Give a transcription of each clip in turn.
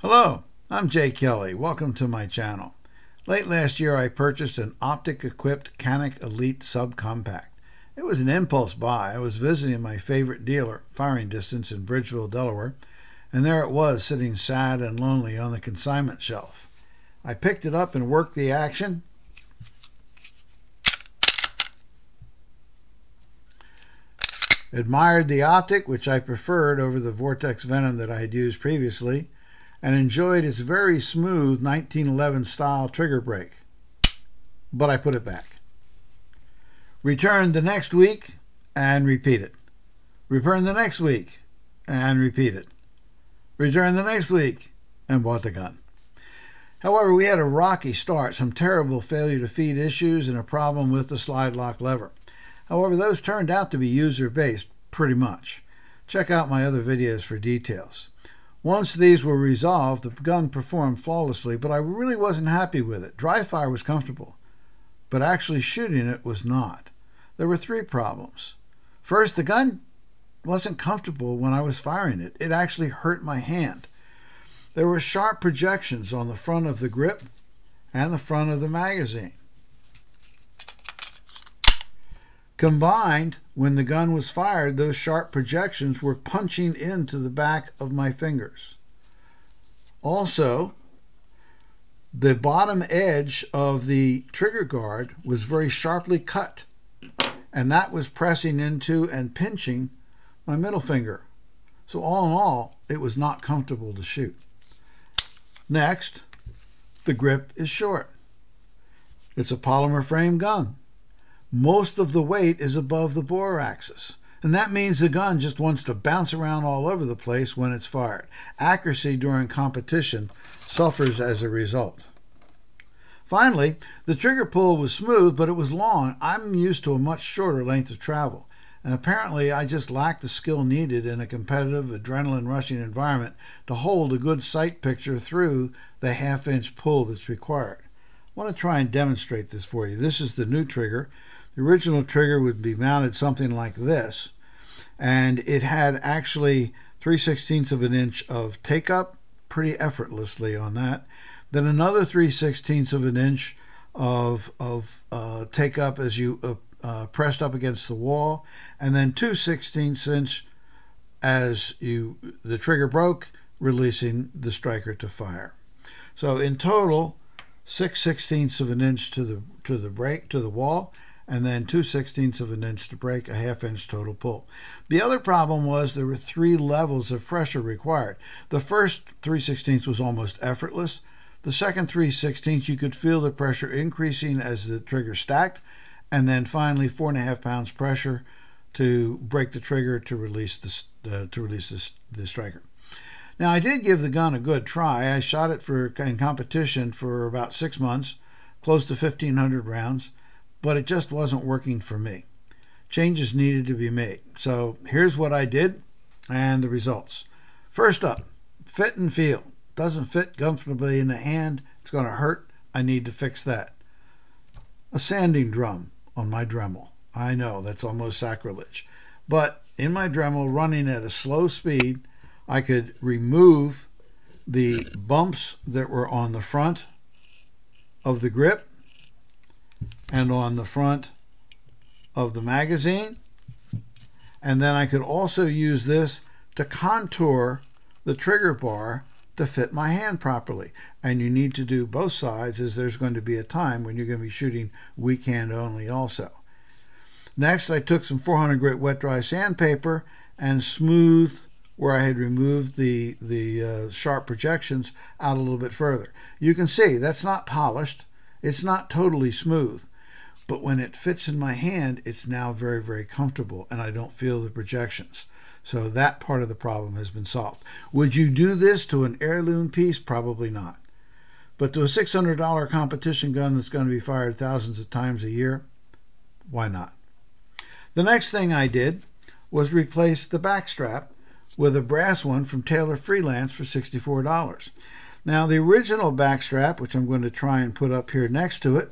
Hello, I'm Jay Kelly. Welcome to my channel. Late last year I purchased an optic-equipped Canik Elite subcompact. It was an impulse buy. I was visiting my favorite dealer, Firing Distance, in Bridgeville, Delaware, and there it was sitting sad and lonely on the consignment shelf. I picked it up and worked the action. Admired the optic, which I preferred over the Vortex Venom that I had used previously, and enjoyed its very smooth 1911 style trigger brake. But I put it back. Returned the next week and repeat it. Returned the next week and repeat it. Returned the next week and bought the gun. However, we had a rocky start, some terrible failure to feed issues, and a problem with the slide lock lever. However, those turned out to be user-based, pretty much. Check out my other videos for details. Once these were resolved, the gun performed flawlessly, but I really wasn't happy with it. Dry fire was comfortable, but actually shooting it was not. There were three problems. First, the gun wasn't comfortable when I was firing it. It actually hurt my hand. There were sharp projections on the front of the grip and the front of the magazine. Combined, when the gun was fired, those sharp projections were punching into the back of my fingers. Also, the bottom edge of the trigger guard was very sharply cut, and that was pressing into and pinching my middle finger. So all in all, it was not comfortable to shoot. Next, the grip is short. It's a polymer frame gun. Most of the weight is above the bore axis, and that means the gun just wants to bounce around all over the place when it's fired. Accuracy during competition suffers as a result. Finally, the trigger pull was smooth, but it was long. I'm used to a much shorter length of travel, and apparently I just lacked the skill needed in a competitive, adrenaline-rushing environment to hold a good sight picture through the half-inch pull that's required. I want to try and demonstrate this for you. This is the new trigger. The original trigger would be mounted something like this, and it had actually 3/16 of an inch of take-up, pretty effortlessly on that. Then another 3/16 of an inch of take-up as you pressed up against the wall, and then 2/16 inch as the trigger broke, releasing the striker to fire. So in total, 6/16 of an inch to the wall, and then 2/16 of an inch to break, a half-inch total pull. The other problem was there were three levels of pressure required. The first 3/16 was almost effortless. The second 3/16 you could feel the pressure increasing as the trigger stacked, and then finally 4.5 pounds pressure to break the trigger to release the striker. Now, I did give the gun a good try. I shot it in competition for about 6 months, close to 1,500 rounds, but it just wasn't working for me. Changes needed to be made. So here's what I did and the results. First up, fit and feel. Doesn't fit comfortably in the hand. It's going to hurt. I need to fix that. A sanding drum on my Dremel. I know that's almost sacrilege. But in my Dremel, running at a slow speed, I could remove the bumps that were on the front of the grip and on the front of the magazine. And then I could also use this to contour the trigger bar to fit my hand properly. And you need to do both sides, as there's going to be a time when you're going to be shooting weak hand only also. Next, I took some 400 grit wet dry sandpaper and smoothed where I had removed the sharp projections out a little bit further. You can see that's not polished. It's not totally smooth. But when it fits in my hand, it's now very, very comfortable, and I don't feel the projections. So that part of the problem has been solved. Would you do this to an heirloom piece? Probably not. But to a $600 competition gun that's going to be fired thousands of times a year, why not? The next thing I did was replace the back strap with a brass one from Taylor Freelance for $64. Now, the original back strap, which I'm going to try and put up here next to it,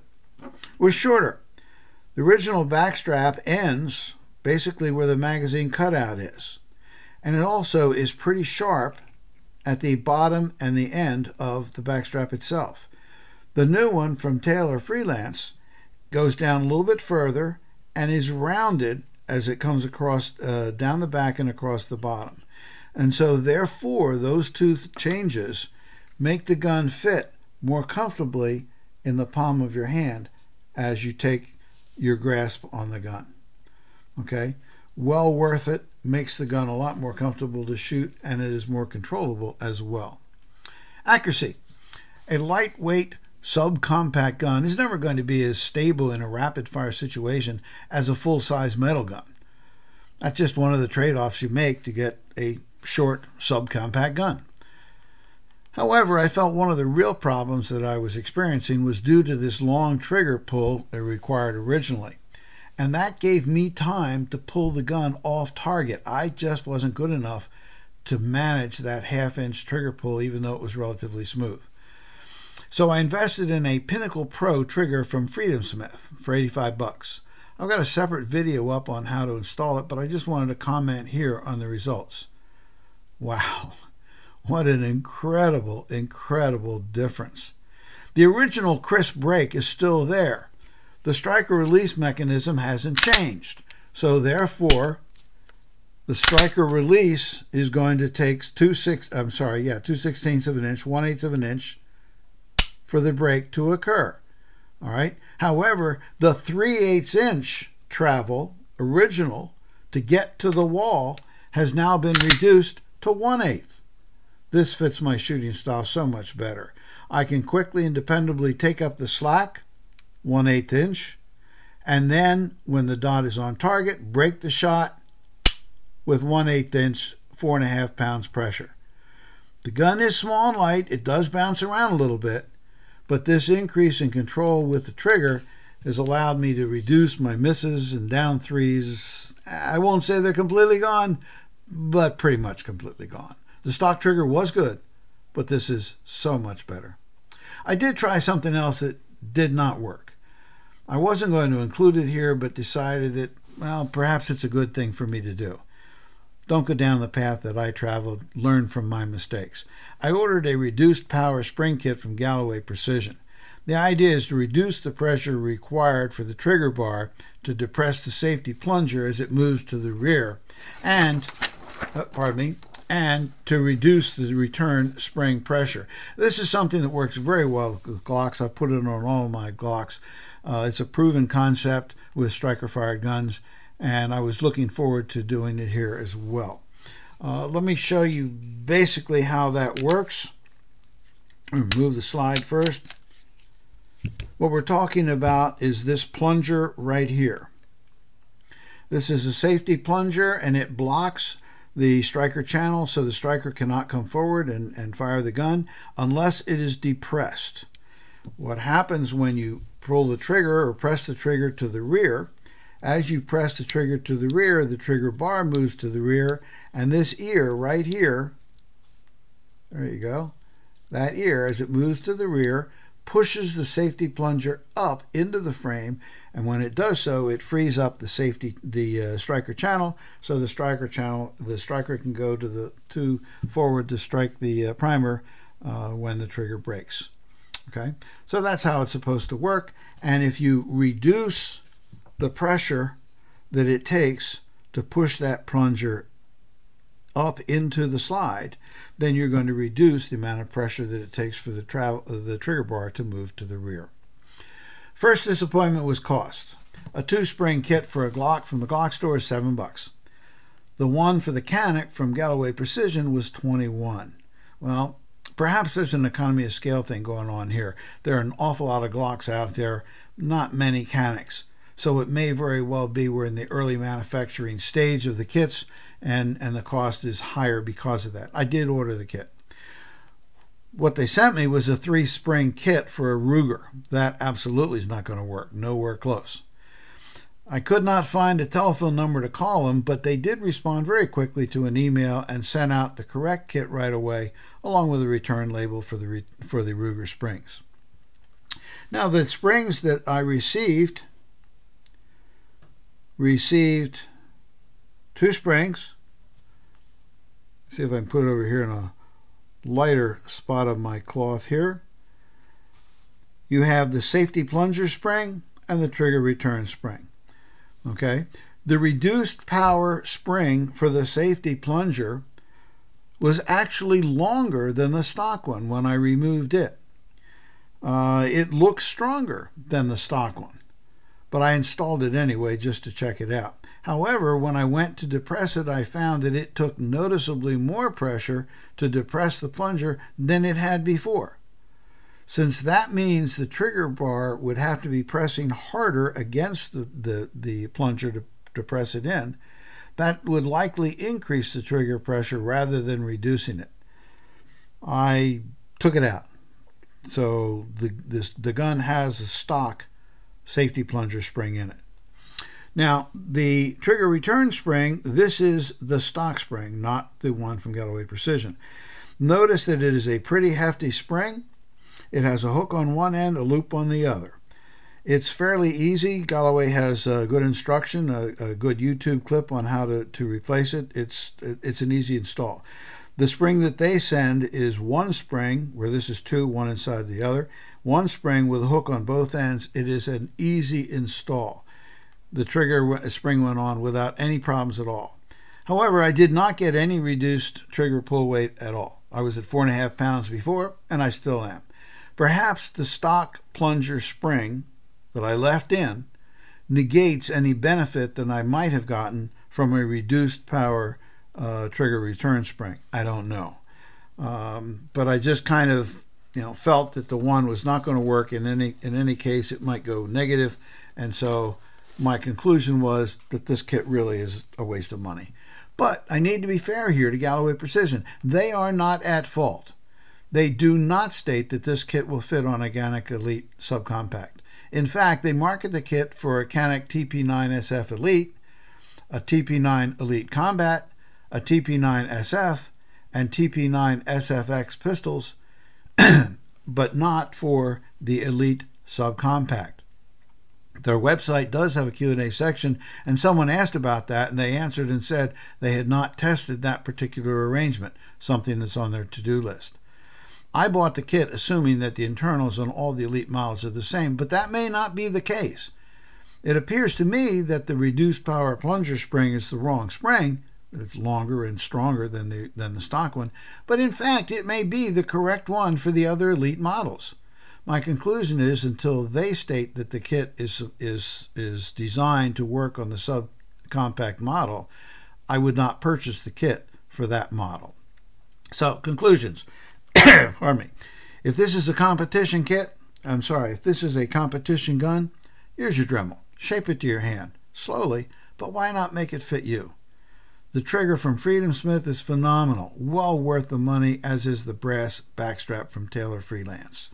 was shorter. The original back strap ends basically where the magazine cutout is. And it also is pretty sharp at the bottom and the end of the backstrap itself. The new one from Taylor Freelance goes down a little bit further and is rounded as it comes across down the back and across the bottom. And so therefore those two changes make the gun fit more comfortably in the palm of your hand as you take your grasp on the gun. Okay, well worth it, makes the gun a lot more comfortable to shoot, and it is more controllable as well. Accuracy. A lightweight subcompact gun is never going to be as stable in a rapid fire situation as a full-size metal gun. That's just one of the trade-offs you make to get a short subcompact gun. However, I felt one of the real problems that I was experiencing was due to this long trigger pull it required originally. And that gave me time to pull the gun off target. I just wasn't good enough to manage that half-inch trigger pull, even though it was relatively smooth. So I invested in a Pinnacle Pro trigger from Freedom Smith for $85. I've got a separate video up on how to install it, but I just wanted to comment here on the results. Wow, what an incredible, incredible difference. The original crisp break is still there. The striker release mechanism hasn't changed. So therefore, the striker release is going to take 2/16 of an inch, 1/8 of an inch for the break to occur. All right. However, the 3/8 inch travel original to get to the wall has now been reduced to 1/8. This fits my shooting style so much better. I can quickly and dependably take up the slack, 1/8 inch, and then when the dot is on target, break the shot with 1/8 inch, 4.5 pounds pressure. The gun is small and light. It does bounce around a little bit, but this increase in control with the trigger has allowed me to reduce my misses and down threes. I won't say they're completely gone, but pretty much completely gone. The stock trigger was good, but this is so much better. I did try something else that did not work. I wasn't going to include it here, but decided that, well, perhaps it's a good thing for me to do. Don't go down the path that I traveled. Learn from my mistakes. I ordered a reduced power spring kit from Galloway Precision. The idea is to reduce the pressure required for the trigger bar to depress the safety plunger as it moves to the rear, and to reduce the return spring pressure. This is something that works very well with Glocks. I've put it on all of my Glocks. It's a proven concept with striker-fired guns, and I was looking forward to doing it here as well. Let me show you basically how that works. Remove the slide first. What we're talking about is this plunger right here. This is a safety plunger, and it blocks the striker channel so the striker cannot come forward and fire the gun unless it is depressed. What happens when you pull the trigger or press the trigger to the rear, as you press the trigger to the rear, the trigger bar moves to the rear, and this ear right here, there you go, that ear, as it moves to the rear, pushes the safety plunger up into the frame, and when it does so, it frees up the striker channel, so the striker can go to forward to strike the primer when the trigger breaks. Okay, so that's how it's supposed to work. And if you reduce the pressure that it takes to push that plunger up into the slide, then you're going to reduce the amount of pressure that it takes for the trigger bar to move to the rear. First disappointment was cost. A 2-spring kit for a Glock from the Glock store is $7. The one for the Canik from Galloway Precision was $21. Well, perhaps there's an economy of scale thing going on here. There are an awful lot of Glocks out there, not many Caniks. So it may very well be we're in the early manufacturing stage of the kits, and the cost is higher because of that. I did order the kit. What they sent me was a 3-spring kit for a Ruger. That absolutely is not going to work. Nowhere close. I could not find a telephone number to call them, but they did respond very quickly to an email and sent out the correct kit right away, along with a return label for the Ruger springs. Now, the springs that I received 2 springs. See if I can put it over here in a lighter spot of my cloth here. You have the safety plunger spring and the trigger return spring. Okay, the reduced power spring for the safety plunger was actually longer than the stock one when I removed it. It looks stronger than the stock one, but I installed it anyway just to check it out. However, when I went to depress it, I found that it took noticeably more pressure to depress the plunger than it had before. Since that means the trigger bar would have to be pressing harder against the plunger to press it in, that would likely increase the trigger pressure rather than reducing it. I took it out. So the gun has a stock safety plunger spring in it. Now, the trigger return spring, this is the stock spring, not the one from Galloway Precision. Notice that it is a pretty hefty spring. It has a hook on one end, a loop on the other. It's fairly easy. Galloway has a good instruction, a good YouTube clip on how to replace it. It's an easy install. The spring that they send is one spring, where this is two, one inside the other. One spring with a hook on both ends. It is an easy install. The trigger spring went on without any problems at all. However, I did not get any reduced trigger pull weight at all. I was at 4.5 pounds before, and I still am. Perhaps the stock plunger spring that I left in negates any benefit that I might have gotten from a reduced power trigger return spring. I don't know. But I just kind of felt that the one was not going to work. In any case, it might go negative. And so my conclusion was that this kit really is a waste of money. But I need to be fair here to Galloway Precision. They are not at fault. They do not state that this kit will fit on a Canik Elite subcompact. In fact, they market the kit for a Canik TP9SF Elite, a TP9 Elite Combat, a TP9 SF, and TP9 SFX pistols, but not for the Elite subcompact. Their website does have a Q&A section, and someone asked about that, and they answered and said they had not tested that particular arrangement, something that's on their to-do list. I bought the kit assuming that the internals on all the Elite models are the same, but that may not be the case. It appears to me that the reduced power plunger spring is the wrong spring. It's longer and stronger than the stock one, but in fact it may be the correct one for the other Elite models. My conclusion is, until they state that the kit is designed to work on the subcompact model, I would not purchase the kit for that model. So, conclusions. Pardon me. If this is a competition kit, if this is a competition gun, here's your Dremel. Shape it to your hand, slowly, but why not make it fit you? The trigger from Freedom Smith is phenomenal, well worth the money, as is the brass backstrap from Taylor Freelance.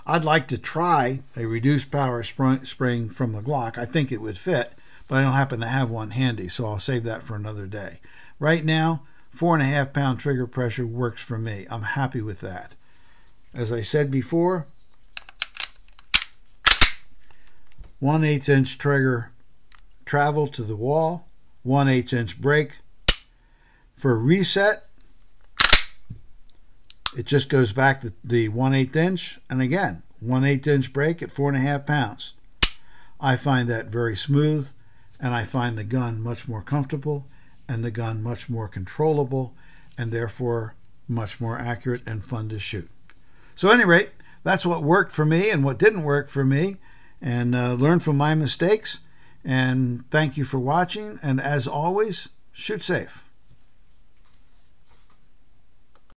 I'd like to try a reduced power spring from the Glock. I think it would fit, but I don't happen to have one handy, so I'll save that for another day. Right now, 4.5 pound trigger pressure works for me. I'm happy with that. As I said before, 1/8 inch trigger travel to the wall, 1/8 inch break. For reset, it just goes back the 1/8 inch, and again, 1/8 inch break at 4.5 pounds. I find that very smooth, and I find the gun much more comfortable, and the gun much more controllable, and therefore much more accurate and fun to shoot. So at any rate, that's what worked for me and what didn't work for me, and learn from my mistakes. And thank you for watching, and as always, shoot safe.